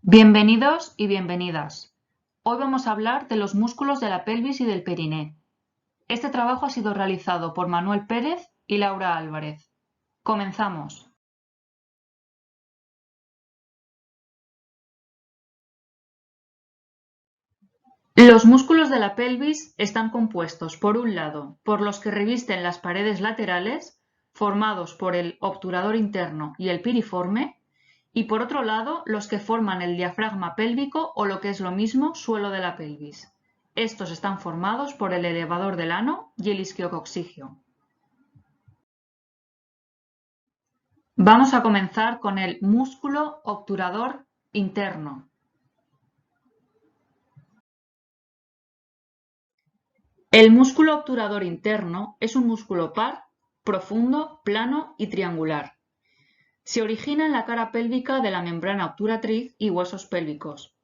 Bienvenidos y bienvenidas. Hoy vamos a hablar de los músculos de la pelvis y del periné. Este trabajo ha sido realizado por Manuel Pérez y Laura Álvarez. Comenzamos. Los músculos de la pelvis están compuestos, por un lado, por los que revisten las paredes laterales, formados por el obturador interno y el piriforme, y por otro lado, los que forman el diafragma pélvico o lo que es lo mismo, suelo de la pelvis. Estos están formados por el elevador del ano y el isquiococcigio. Vamos a comenzar con el músculo obturador interno. El músculo obturador interno es un músculo par, profundo, plano y triangular. Se origina en la cara pélvica de la membrana obturatriz y huesos pélvicos.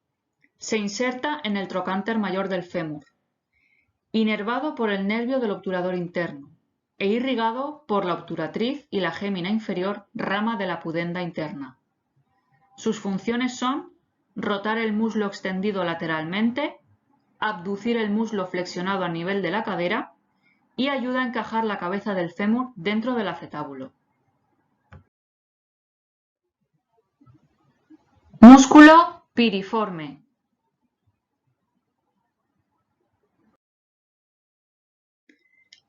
Se inserta en el trocánter mayor del fémur, inervado por el nervio del obturador interno e irrigado por la obturatriz y la gémina inferior, rama de la pudenda interna. Sus funciones son rotar el muslo extendido lateralmente, abducir el muslo flexionado a nivel de la cadera y ayuda a encajar la cabeza del fémur dentro del acetábulo. Músculo piriforme.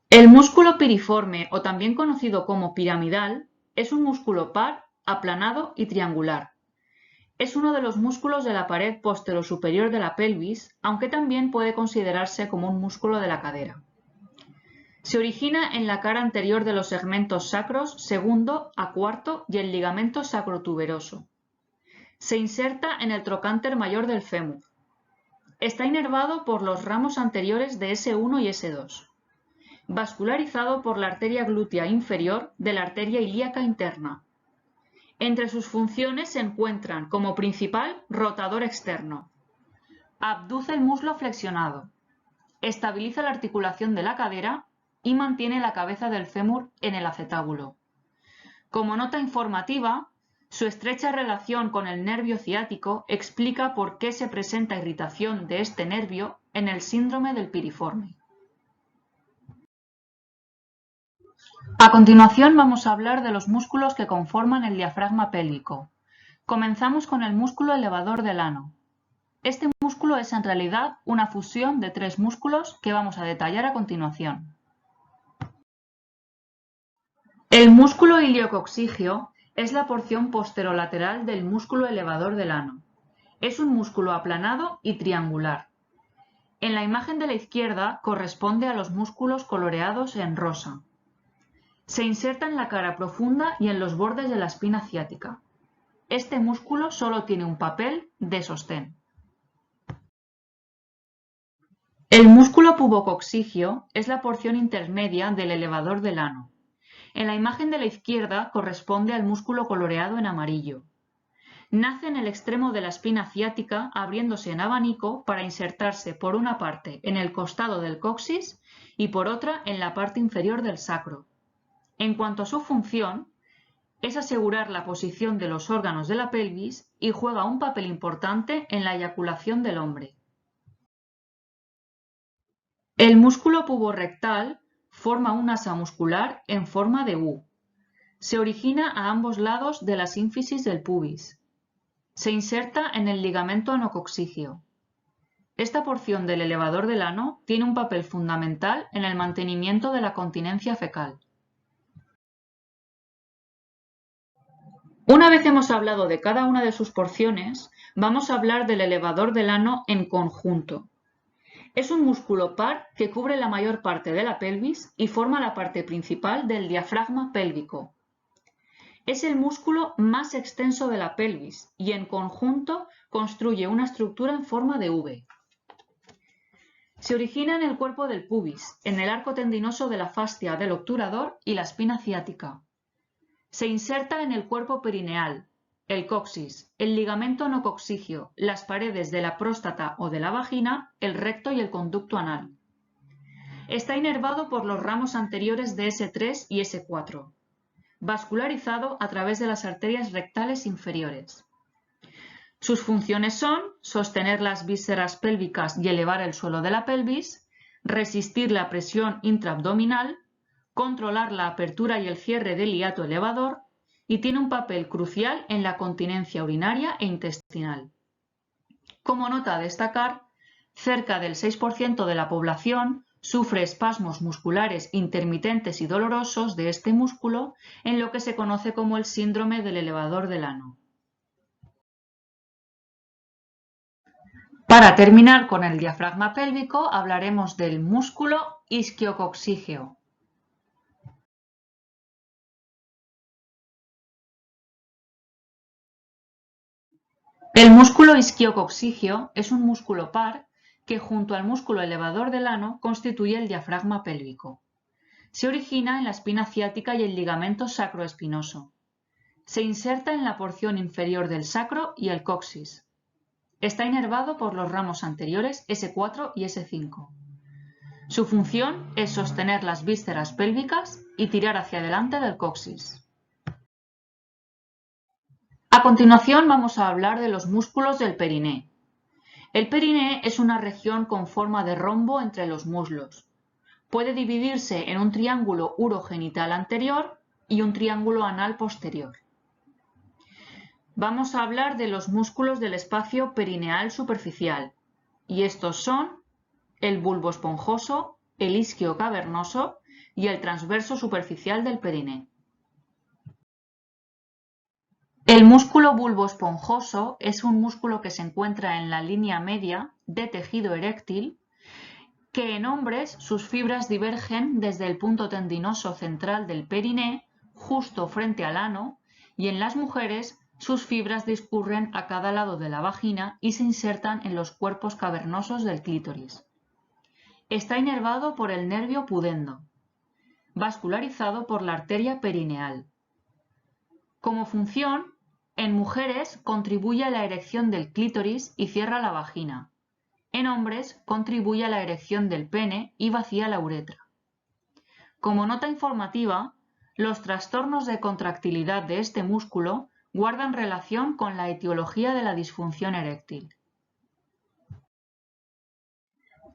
El músculo piriforme, o también conocido como piramidal, es un músculo par, aplanado y triangular. Es uno de los músculos de la pared posterosuperior de la pelvis, aunque también puede considerarse como un músculo de la cadera. Se origina en la cara anterior de los segmentos sacros segundo a cuarto y el ligamento sacrotuberoso. Se inserta en el trocánter mayor del fémur. Está inervado por los ramos anteriores de S1 y S2. Vascularizado por la arteria glútea inferior de la arteria ilíaca interna. Entre sus funciones se encuentran como principal rotador externo. Abduce el muslo flexionado. Estabiliza la articulación de la cadera y mantiene la cabeza del fémur en el acetábulo. Como nota informativa, su estrecha relación con el nervio ciático explica por qué se presenta irritación de este nervio en el síndrome del piriforme. A continuación vamos a hablar de los músculos que conforman el diafragma pélvico. Comenzamos con el músculo elevador del ano. Este músculo es en realidad una fusión de tres músculos que vamos a detallar a continuación. El músculo iliococcigio es la porción posterolateral del músculo elevador del ano. Es un músculo aplanado y triangular. En la imagen de la izquierda corresponde a los músculos coloreados en rosa. Se inserta en la cara profunda y en los bordes de la espina ciática. Este músculo solo tiene un papel de sostén. El músculo pubococcigio es la porción intermedia del elevador del ano. En la imagen de la izquierda corresponde al músculo coloreado en amarillo. Nace en el extremo de la espina ciática abriéndose en abanico para insertarse por una parte en el costado del coxis y por otra en la parte inferior del sacro. En cuanto a su función, es asegurar la posición de los órganos de la pelvis y juega un papel importante en la eyaculación del hombre. El músculo puborectal forma un asa muscular en forma de U. Se origina a ambos lados de la sínfisis del pubis. Se inserta en el ligamento anococcigio. Esta porción del elevador del ano tiene un papel fundamental en el mantenimiento de la continencia fecal. Una vez hemos hablado de cada una de sus porciones, vamos a hablar del elevador del ano en conjunto. Es un músculo par que cubre la mayor parte de la pelvis y forma la parte principal del diafragma pélvico. Es el músculo más extenso de la pelvis y en conjunto construye una estructura en forma de V. Se origina en el cuerpo del pubis, en el arco tendinoso de la fascia del obturador y la espina ciática. Se inserta en el cuerpo perineal, el coxis, el ligamento anococcigio, las paredes de la próstata o de la vagina, el recto y el conducto anal. Está inervado por los ramos anteriores de S3 y S4, vascularizado a través de las arterias rectales inferiores. Sus funciones son sostener las vísceras pélvicas y elevar el suelo de la pelvis, resistir la presión intraabdominal, controlar la apertura y el cierre del hiato elevador y tiene un papel crucial en la continencia urinaria e intestinal. Como nota a destacar, cerca del 6% de la población sufre espasmos musculares intermitentes y dolorosos de este músculo en lo que se conoce como el síndrome del elevador del ano. Para terminar con el diafragma pélvico, hablaremos del músculo isquiococcígeo. El músculo isquiococcígeo es un músculo par que junto al músculo elevador del ano constituye el diafragma pélvico. Se origina en la espina ciática y el ligamento sacroespinoso. Se inserta en la porción inferior del sacro y el coxis. Está inervado por los ramos anteriores S4 y S5. Su función es sostener las vísceras pélvicas y tirar hacia adelante del coxis. A continuación vamos a hablar de los músculos del periné. El periné es una región con forma de rombo entre los muslos. Puede dividirse en un triángulo urogenital anterior y un triángulo anal posterior. Vamos a hablar de los músculos del espacio perineal superficial, y estos son el bulbo esponjoso, el isquio cavernoso y el transverso superficial del periné. El músculo bulbo esponjoso es un músculo que se encuentra en la línea media de tejido eréctil, que en hombres sus fibras divergen desde el punto tendinoso central del periné justo frente al ano y en las mujeres sus fibras discurren a cada lado de la vagina y se insertan en los cuerpos cavernosos del clítoris. Está inervado por el nervio pudendo, vascularizado por la arteria perineal. Como función, en mujeres contribuye a la erección del clítoris y cierra la vagina. En hombres contribuye a la erección del pene y vacía la uretra. Como nota informativa, los trastornos de contractilidad de este músculo guardan relación con la etiología de la disfunción eréctil.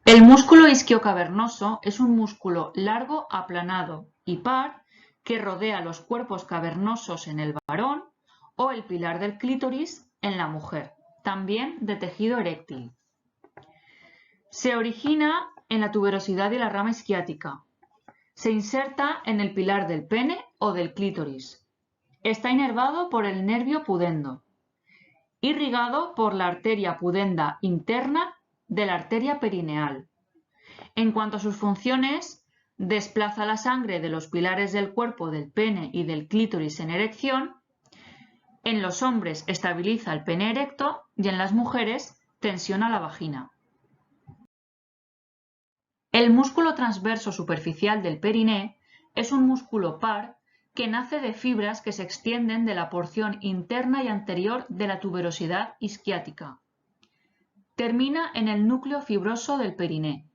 El músculo isquiocavernoso es un músculo largo, aplanado y par que rodea los cuerpos cavernosos en el varón o el pilar del clítoris en la mujer, también de tejido eréctil. Se origina en la tuberosidad de la rama isquiática. Se inserta en el pilar del pene o del clítoris. Está inervado por el nervio pudendo, irrigado por la arteria pudenda interna de la arteria perineal. En cuanto a sus funciones, desplaza la sangre de los pilares del cuerpo del pene y del clítoris en erección. En los hombres estabiliza el pene erecto y en las mujeres tensiona la vagina. El músculo transverso superficial del periné es un músculo par que nace de fibras que se extienden de la porción interna y anterior de la tuberosidad isquiática. Termina en el núcleo fibroso del periné.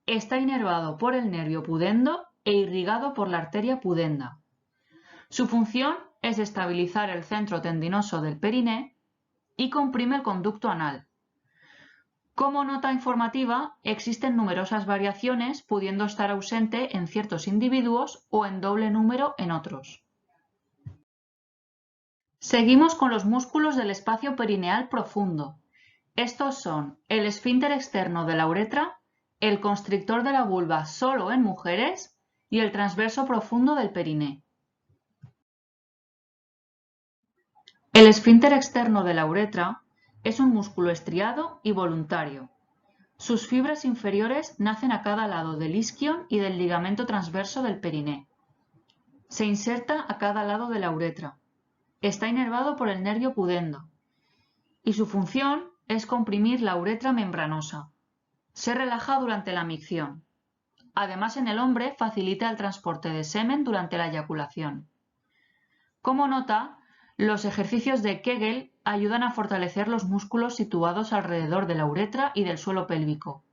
Está inervado por el nervio pudendo e irrigado por la arteria pudenda. Su función es estabilizar el centro tendinoso del periné y comprime el conducto anal. Como nota informativa, existen numerosas variaciones, pudiendo estar ausente en ciertos individuos o en doble número en otros. Seguimos con los músculos del espacio perineal profundo. Estos son el esfínter externo de la uretra, el constrictor de la vulva solo en mujeres y el transverso profundo del periné. El esfínter externo de la uretra es un músculo estriado y voluntario. Sus fibras inferiores nacen a cada lado del isquion y del ligamento transverso del periné. Se inserta a cada lado de la uretra. Está inervado por el nervio pudendo y su función es comprimir la uretra membranosa. Se relaja durante la micción. Además, en el hombre facilita el transporte de semen durante la eyaculación. Como nota, los ejercicios de Kegel ayudan a fortalecer los músculos situados alrededor de la uretra y del suelo pélvico.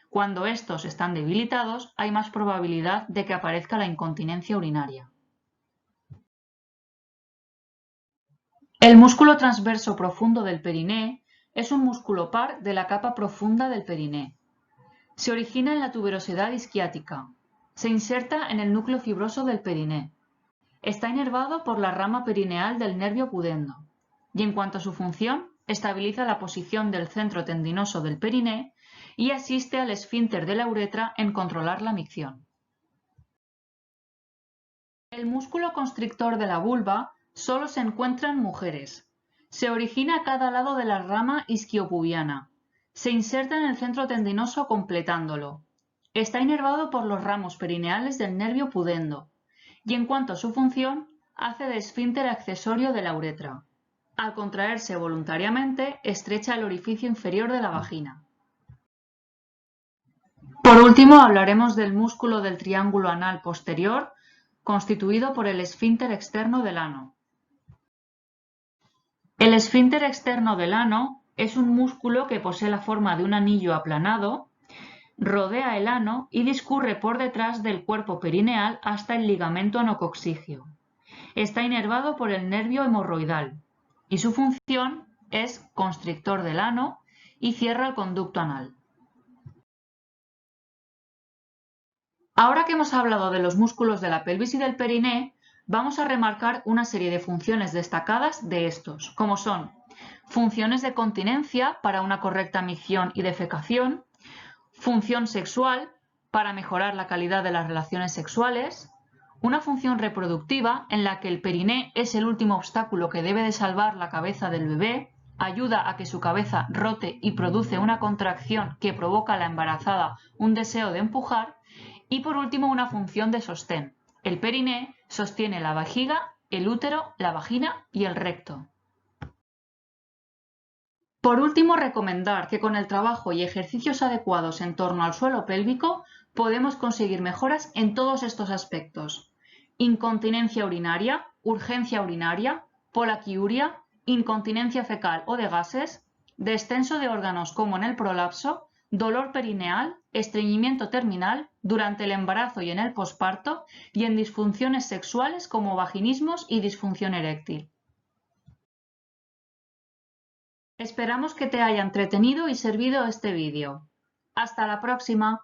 Cuando estos están debilitados, hay más probabilidad de que aparezca la incontinencia urinaria. El músculo transverso profundo del periné es un músculo par de la capa profunda del periné. Se origina en la tuberosidad isquiática. Se inserta en el núcleo fibroso del periné. Está inervado por la rama perineal del nervio pudendo. Y en cuanto a su función, estabiliza la posición del centro tendinoso del periné y asiste al esfínter de la uretra en controlar la micción. El músculo constrictor de la vulva solo se encuentra en mujeres. Se origina a cada lado de la rama isquiopubiana. Se inserta en el centro tendinoso completándolo. Está inervado por los ramos perineales del nervio pudendo. Y en cuanto a su función, hace de esfínter accesorio de la uretra. Al contraerse voluntariamente, estrecha el orificio inferior de la vagina. Por último, hablaremos del músculo del triángulo anal posterior, constituido por el esfínter externo del ano. El esfínter externo del ano es un músculo que posee la forma de un anillo aplanado, rodea el ano y discurre por detrás del cuerpo perineal hasta el ligamento anococcígeo. Está inervado por el nervio hemorroidal y su función es constrictor del ano y cierra el conducto anal. Ahora que hemos hablado de los músculos de la pelvis y del periné, vamos a remarcar una serie de funciones destacadas de estos, como son funciones de continencia para una correcta micción y defecación, función sexual para mejorar la calidad de las relaciones sexuales, una función reproductiva en la que el periné es el último obstáculo que debe de salvar la cabeza del bebé, ayuda a que su cabeza rote y produce una contracción que provoca a la embarazada un deseo de empujar, y por último una función de sostén. El periné sostiene la vejiga, el útero, la vagina y el recto. Por último, recomendar que con el trabajo y ejercicios adecuados en torno al suelo pélvico podemos conseguir mejoras en todos estos aspectos: incontinencia urinaria, urgencia urinaria, polaquiuria, incontinencia fecal o de gases, descenso de órganos como en el prolapso, dolor perineal, estreñimiento terminal, durante el embarazo y en el posparto, y en disfunciones sexuales como vaginismos y disfunción eréctil. Esperamos que te haya entretenido y servido este vídeo. ¡Hasta la próxima!